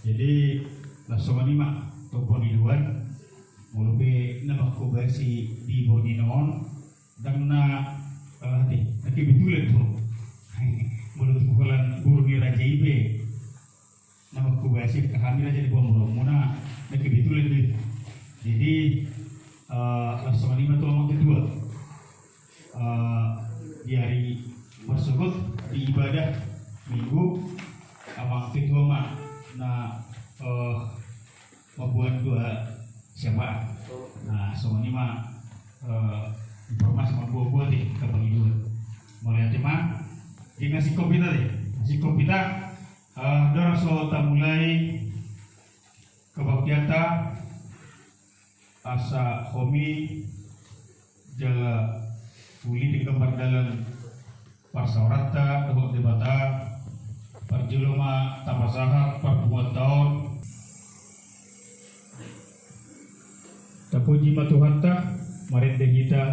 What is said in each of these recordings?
Jadi langsung lima topon iduan mulupi nama ko versi di Bordinon dan na betulan tuh mulut bukalan buru di Raja Ibe nama ko versi kami Raja di Bomoro muna betulan tuh. Jadi langsung lima tuh omong kedua di hari tersebut di ibadah minggu amang kedua mah membuat dua siapa semua ini mah informasi sama buah deh ke pengiduan mulai tema di nasi kopi tadi nasi kopi tak dorang so tak mulai kebakiata asa homi jala uli di gambar dalam parsaurata dohok debata parjuluma tapasaha perbuat tahun tapuji matuhanta marende kita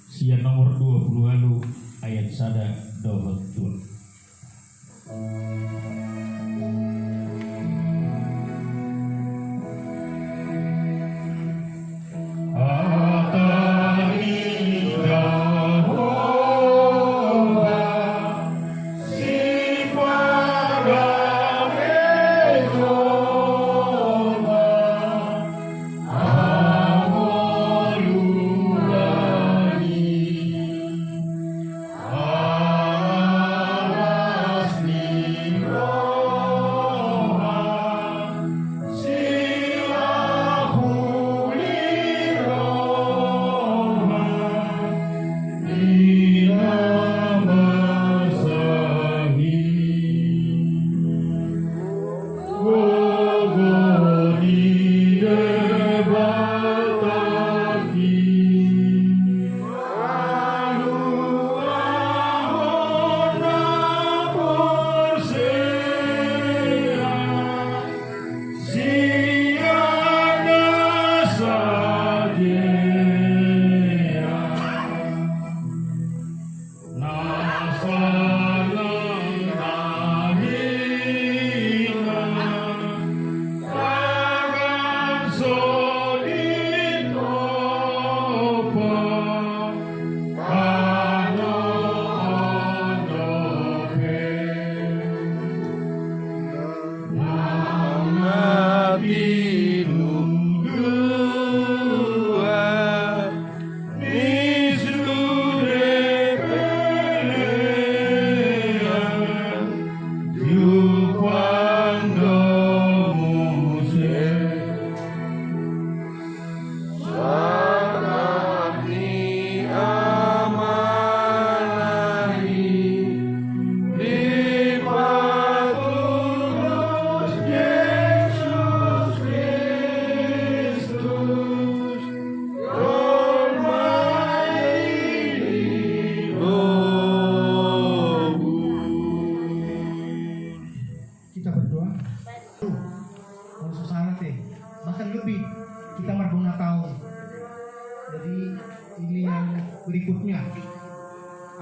sia nomor 20 lalu ayat sada dohok tul.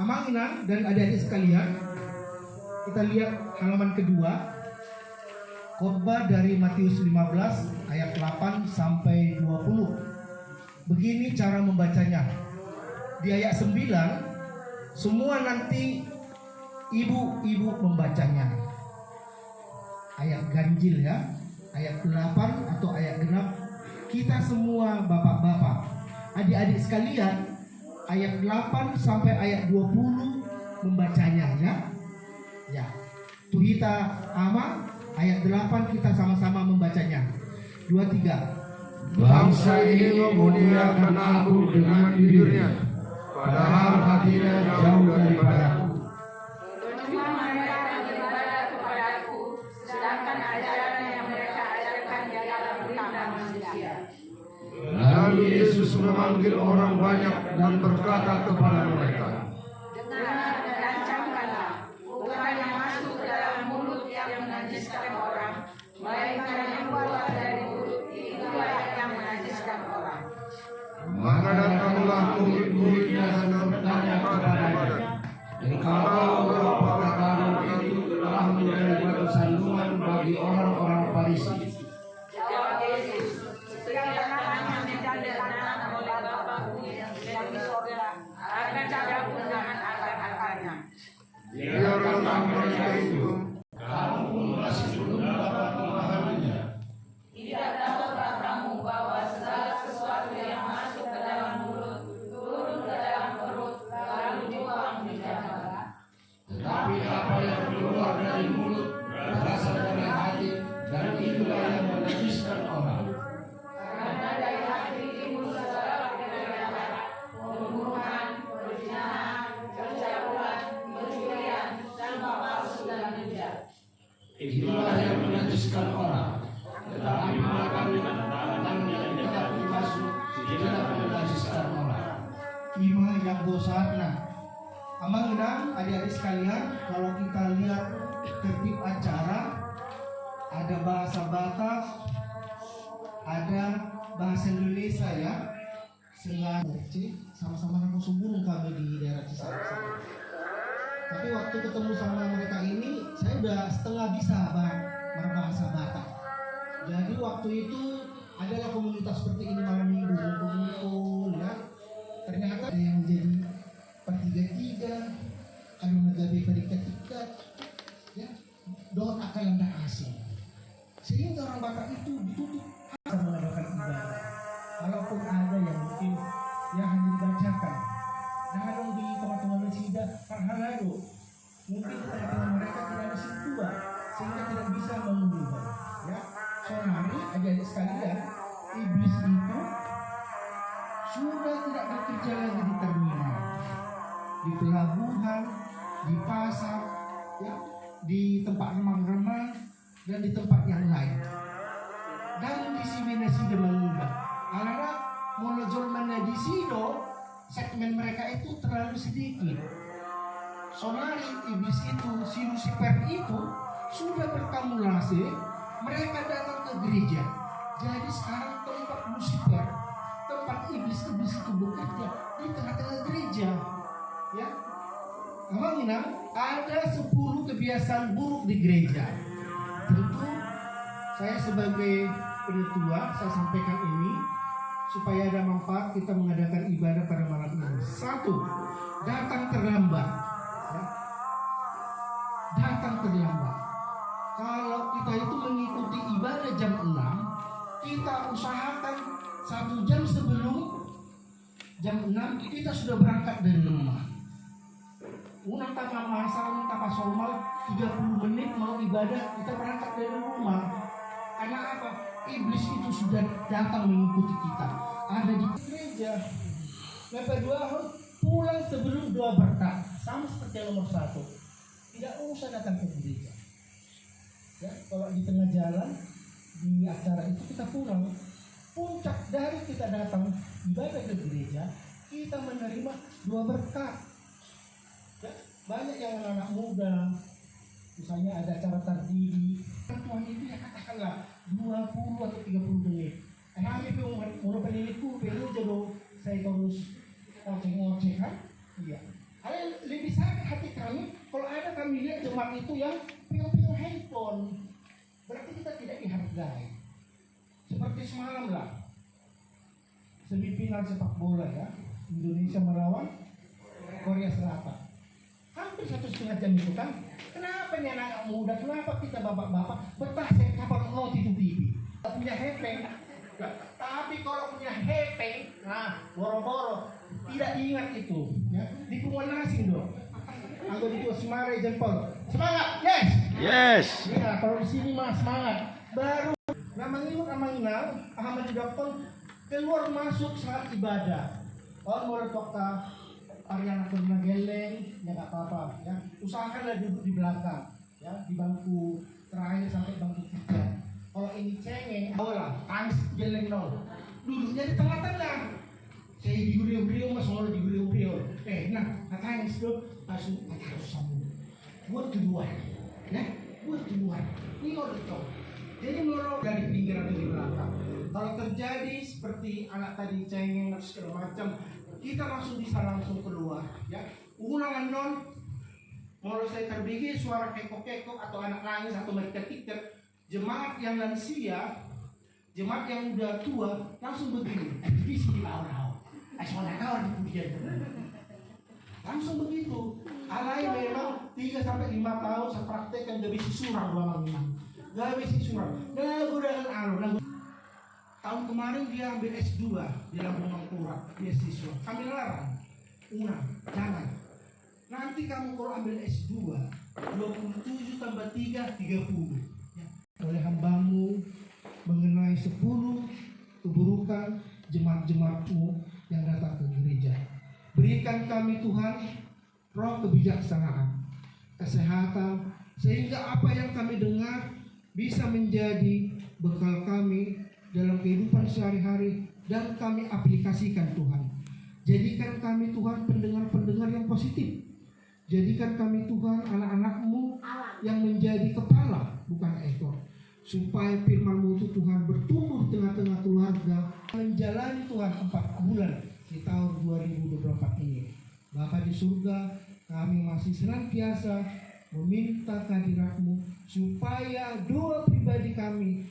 Amanginan dan adik-adik sekalian, kita lihat halaman kedua, khotbah dari Matius 15 ayat 8 sampai 20. Begini cara membacanya. Di ayat 9, semua nanti ibu-ibu membacanya. Ayat ganjil ya. Ayat 8 atau ayat genap, kita semua bapak-bapak, adik-adik sekalian, ayat 8 sampai ayat 20 membacanya ya. Ya. Tuhita ama ayat 8 kita sama-sama membacanya. 2 3. Bangsa ini memuliakan aku dengan bibirnya, padahal hatinya jauh daripadaku. Mereka beribadah kepadaku, sedangkan ajaran yang mereka ajarkan ialah perintah manusia. Lalu Yesus memanggil orang banyak dan berkata kepada mereka, Dengar dan camkanlah, bukan yang masuk ke dalam mulut yang menajiskan orang, melainkan yang keluar dari mulut itulah yang menajiskan orang. maka datanglah murid-muridnya dan bertanya kepadanya, engkau berapa kali itu telah menjadi batu sandungan bagi orang-orang Amanginang, adik-adik sekalian, kalau kita lihat tertib acara, ada bahasa Batak, ada bahasa Indonesia ya. Sengaja sama-sama nama sumbung kami di daerah Cisauk. Tapi waktu ketemu sama mereka ini, saya udah setengah bisa berbahasa Batak. Jadi waktu itu adalah komunitas seperti ini malam minggu ngumpul-ngumpul ya. Ternyata ada yang jadi pertiga-tiga, ada negabe perikat-ikat, ya, don akan anda asing. Sehingga orang Batak itu ditutup harus mengadakan ibadah. Walaupun ada yang mungkin ya hanya dibacakan. Nah, ada di teman-teman Mesida Farhalado, mungkin teman-teman mereka tidak ada situa, sehingga tidak bisa mengunduh. Ya, sonari adik-adik sekalian, iblis itu sudah tidak bekerja lagi di terminal, di pelabuhan, di pasar, ya, di tempat remang-remang, dan di tempat yang lain. Dan di sini sudah mengubah. Karena monojol mana di sido, segmen mereka itu terlalu sedikit. Sonari iblis itu, si Lucifer itu sudah berkamulasi, mereka datang ke gereja. Jadi sekarang tempat Lucifer, tempat iblis-iblis itu bekerja di tengah-tengah gereja. Ya, Amanginang, ada 10 kebiasaan buruk di gereja. Tentu saya sebagai penetua, saya sampaikan ini supaya ada manfaat kita mengadakan ibadah pada malam ini. 1. Datang terlambat. Ya. Datang terlambat. Kalau kita itu mengikuti ibadah jam 6, kita usahakan 1 jam sebelum jam 6 kita sudah berangkat dari rumah. Unang tangga masa, unang tangga somal 30 menit mau ibadah, kita berangkat dari rumah. Karena apa? Iblis itu sudah datang mengikuti kita. Ada di gereja. Yang kedua, pulang sebelum doa berkat. Sama seperti yang nomor 1. Tidak usah datang ke gereja. Ya, kalau di tengah jalan di acara itu kita pulang. Puncak dari kita datang ibadah ke gereja, kita menerima doa berkat. Ya, banyak yang anak muda, misalnya ada acara tardidi, Tuhan itu ya katakanlah 20 atau 30 menit. Kami mau penelitiku, perlu jodoh saya terus ngoceh kan? Iya. Hal lebih sakit hati kami kalau ada kami lihat jemaat itu yang pegang handphone. Berarti kita tidak dihargai. Seperti semalam lah, semifinal sepak bola ya, Indonesia melawan Korea Selatan. Hampir 1,5 jam itu kan. Kenapa nih anak muda, kenapa kita bapak-bapak betah kapan mau di TV? Punya hepeng, tapi kalau punya hepeng, nah boro-boro tidak ingat itu, ya. Dipungut nasi dong. Aku di Semare jempol, semangat, yes. Yes. Ya kalau di sini mah semangat. Baru Amanginang, Ahmad Dokter keluar masuk saat ibadah. Orang mau waktu Ariana Kurnia geleng, ya nggak apa-apa, ya. Usahakanlah duduk di belakang, ya, di bangku terakhir sampai bangku 3. Kalau ini cengeng, awalnya tangis geleng nol, duduknya di tengah-tengah. Saya diguriung-guriung, mas mau diguriung-guriung. Nah, tangis tuh, langsung harus sambung. Buat kedua, ya, buat kedua. Ini mau dicok. Jadi menurut dari pinggiran di belakang. Kalau terjadi seperti anak tadi cengeng atau segala macam, kita bisa langsung keluar, ya. Ulangan non, kalau saya terbigi suara kekok-kekok atau anak nangis atau mereka tiktok, jemaat yang lansia, jemaat yang udah tua langsung begini, di sini bawah, asal kawar di pujian, langsung begitu. Alai memang 3-5 tahun saya praktekkan gak bisa surang gak bisa surang, lagu dengan alur. Tahun kemarin dia ambil S2 di Lampung Mangkurat, beasiswa. Kami larang, jangan. Nanti kamu kalau ambil S2, 27 tambah 3, 30. Ya. Oleh hambamu mengenai 10 keburukan jemaat-jemaatmu yang datang ke gereja. Berikan kami Tuhan roh kebijaksanaan, kesehatan, sehingga apa yang kami dengar bisa menjadi bekal kami dalam kehidupan sehari-hari dan kami aplikasikan Tuhan. Jadikan kami Tuhan pendengar-pendengar yang positif, Jadikan kami Tuhan anak-anak-Mu yang menjadi kepala, bukan ekor. Supaya firman-Mu itu Tuhan bertumbuh tengah-tengah keluarga, menjalani Tuhan 4 bulan di tahun 2024 ini. Bapa di surga, kami masih senantiasa meminta kehadirat-Mu supaya doa pribadi kami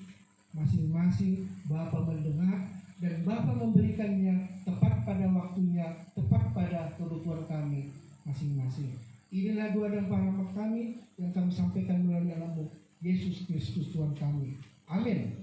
masing-masing Bapa mendengar dan Bapa memberikannya tepat pada waktunya, tepat pada kebutuhan kami masing-masing. Inilah doa dan pengharapan kami yang kami sampaikan melalui nama Yesus Kristus Tuhan kami. Amin.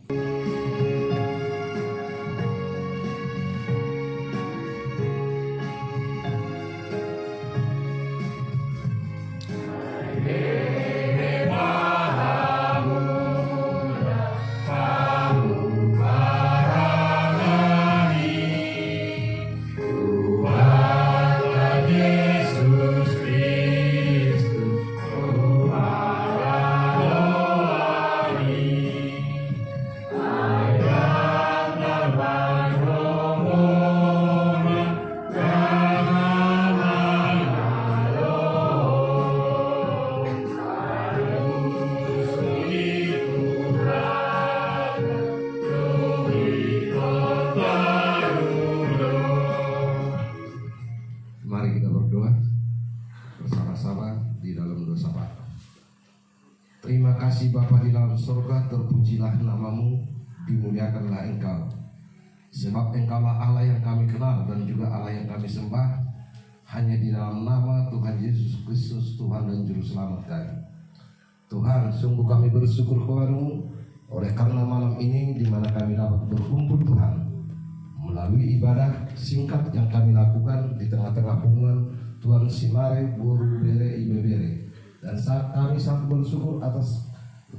Mari kita berdoa bersama-sama di dalam doa Bapa. Terima kasih Bapa di dalam surga, terpujilah nama-Mu, dimuliakanlah Engkau. Sebab Engkaulah Allah yang kami kenal dan juga Allah yang kami sembah. Hanya di dalam nama Tuhan Yesus Kristus, Tuhan dan Juru Selamat kami. Tuhan, sungguh kami bersyukur kepada-Mu oleh karena malam ini di mana kami dapat berkumpul Tuhan, melalui ibadah singkat yang kami lakukan di tengah-tengah bungan Tuhan Simare Boru Bere Ibebere. Dan saat kami sangat bersyukur atas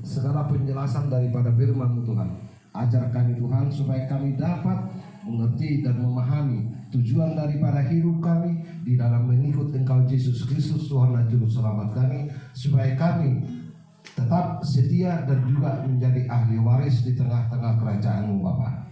segala penjelasan daripada firman-Mu Tuhan. Ajar kami Tuhan supaya kami dapat mengerti dan memahami tujuan daripada hidup kami di dalam mengikut Engkau Yesus Kristus Tuhan dan Juru Selamat kami, supaya kami tetap setia dan juga menjadi ahli waris di tengah-tengah kerajaan-Mu Bapa.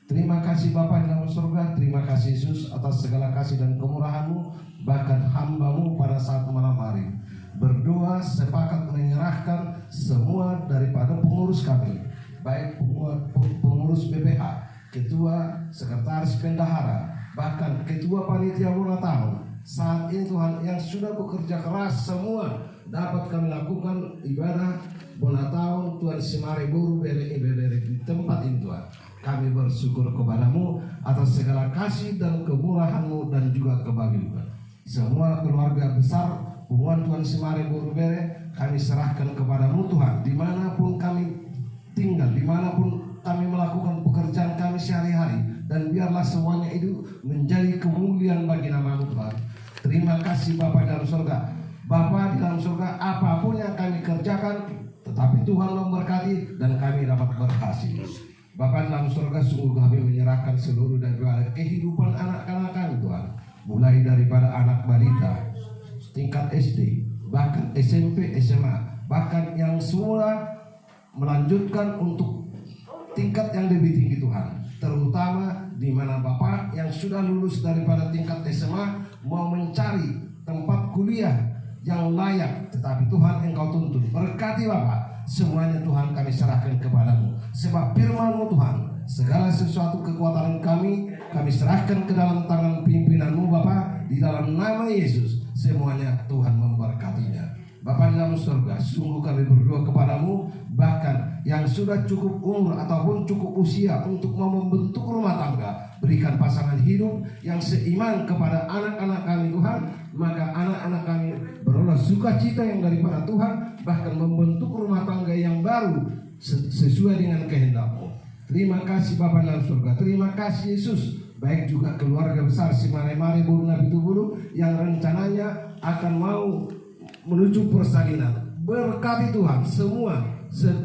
Terima kasih Bapa di dalam surga, terima kasih Yesus atas segala kasih dan kemurahan-Mu. Bahkan hamba-Mu pada saat malam hari berdoa sepakat menyerahkan semua daripada pengurus kami, baik pengurus BPH, ketua, sekretaris bendahara, bahkan ketua panitia ulang tahun. Saat ini Tuhan yang sudah bekerja keras semua dapat kami lakukan ibadah bola tahun Tuhan Simare Boru Bere Ibebere di tempat ini Tuhan. Kami bersyukur kepada-Mu atas segala kasih dan kemurahan-Mu dan juga kebahagiaan. Semua keluarga besar hubungan Tuhan Simare Boru Bere kami serahkan kepada-Mu Tuhan. Dimanapun kami tinggal, dimanapun kami melakukan pekerjaan kami sehari-hari, dan biarlah semuanya itu menjadi kemuliaan bagi nama-Mu Tuhan. Terima kasih Bapa dalam surga. Bapa di dalam surga, apapun yang kami kerjakan, tetapi Tuhan memberkati dan kami dapat berhasil. Bapa dalam surga, sungguh kami menyerahkan seluruh daripada kehidupan anak-anak kami Tuhan, mulai daripada anak balita, tingkat SD, bahkan SMP, SMA, bahkan yang semula melanjutkan untuk tingkat yang lebih tinggi Tuhan. Terutama di mana Bapak yang sudah lulus daripada tingkat SMA mau mencari tempat kuliah yang layak, tetapi Tuhan Engkau tuntun. Berkati Bapak semuanya Tuhan, kami serahkan kepada-Mu. Sebab firman-Mu Tuhan, segala sesuatu kekuatan kami serahkan ke dalam tangan pimpinan-Mu Bapa, di dalam nama Yesus. Semuanya Tuhan memberkatinya. Bapa di dalam surga, sungguh kami berdoa kepada-Mu, bahkan yang sudah cukup umur ataupun cukup usia untuk mau membentuk rumah tangga, berikan pasangan hidup yang seiman kepada anak-anak kami Tuhan. Maka anak-anak kami beroleh sukacita yang daripada Tuhan, bahkan membentuk rumah tangga yang baru sesuai dengan kehendak-Mu. Terima kasih Bapa dalam surga, terima kasih Yesus. Baik juga keluarga besar Simare Boru Nabi Tubulu yang rencananya akan mau menuju persalinan. Berkati Tuhan semua,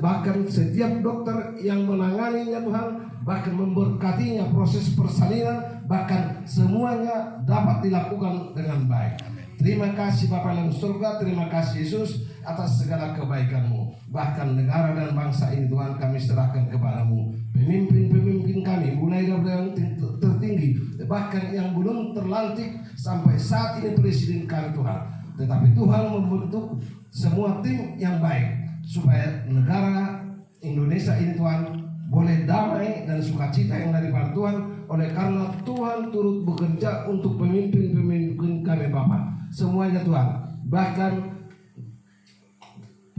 bahkan setiap dokter yang menanganinya Tuhan, bahkan memberkatinya proses persalinan, bahkan semuanya dapat dilakukan dengan baik. Terima kasih Bapa dalam surga, terima kasih Yesus atas segala kebaikan-Mu. Bahkan negara dan bangsa ini Tuhan kami serahkan kepada-Mu. Pemimpin-pemimpin kami mulai dari yang tertinggi bahkan yang belum terlantik sampai saat ini presiden kami Tuhan. tetapi Tuhan membentuk semua tim yang baik supaya negara Indonesia ini Tuhan boleh damai dan sukacita yang daripada Tuhan. Oleh karena Tuhan turut bekerja untuk pemimpin-pemimpin kami Bapa semuanya Tuhan, bahkan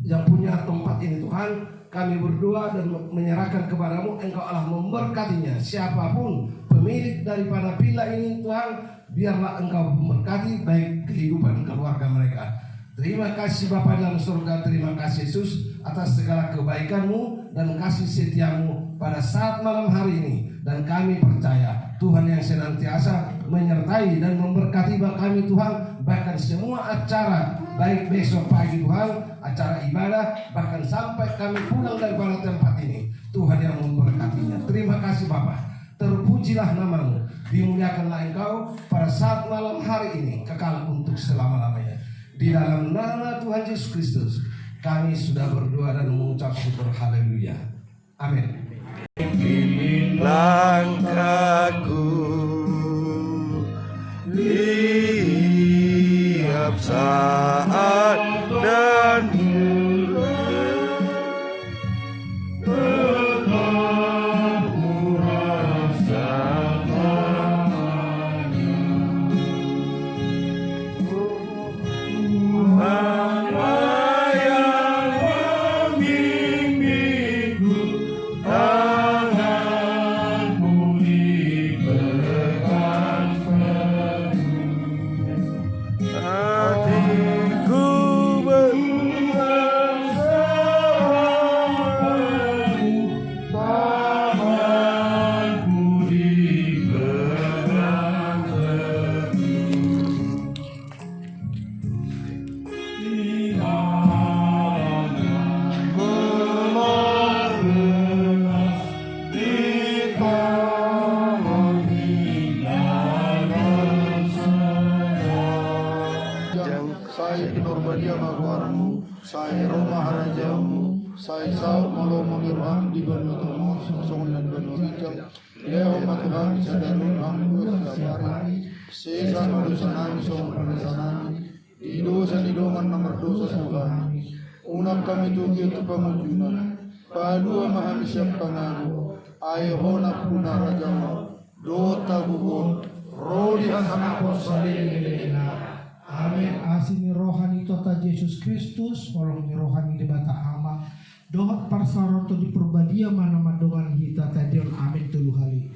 yang punya tempat ini Tuhan, kami berdoa dan menyerahkan kepadamu, Engkau Allah memberkatinya. Siapapun pemilik daripada villa ini Tuhan, biarlah Engkau memberkati baik kehidupan keluarga mereka. Terima kasih Bapa dalam surga, terima kasih Yesus atas segala kebaikan-Mu dan kasih setia-Mu pada saat malam hari ini. Dan kami percaya Tuhan yang senantiasa menyertai dan memberkati kami Tuhan, bahkan semua acara baik besok pagi Tuhan, acara ibadah, bahkan sampai kami pulang daripada tempat ini, Tuhan yang memberkatinya. Terima kasih Bapa, terpujilah nama-Mu, dimuliakanlah Engkau pada saat malam hari ini kekal untuk selama-lamanya. Di dalam nama Tuhan Yesus Kristus kami sudah berdoa dan mengucap syukur. Haleluya. Amin. Langkahku tiap saat dan Sai Norbadia Magwarmu, Sai Roma Harajamu, Sai Sao Malo Mangirham di Banotomo, Songan Banotitam, Leo Matuhan Sadarun Hambu Sabari, Sesa Madusanami Song Panasanami, Ido Sanidongan Nomor Dosa Sugani, Unang kami tugi itu pamujunan, Padua Mahami Siap Pangagu, Ayahona Puna Rajamu, Dota Gugur, Rodi Hasanapo Salilina. Amin. Asini rohani tota Yesus Kristus, olong rohani di bata ama. Doa parsaroto di perbadia mana madongan hita tadion amin tuluhali.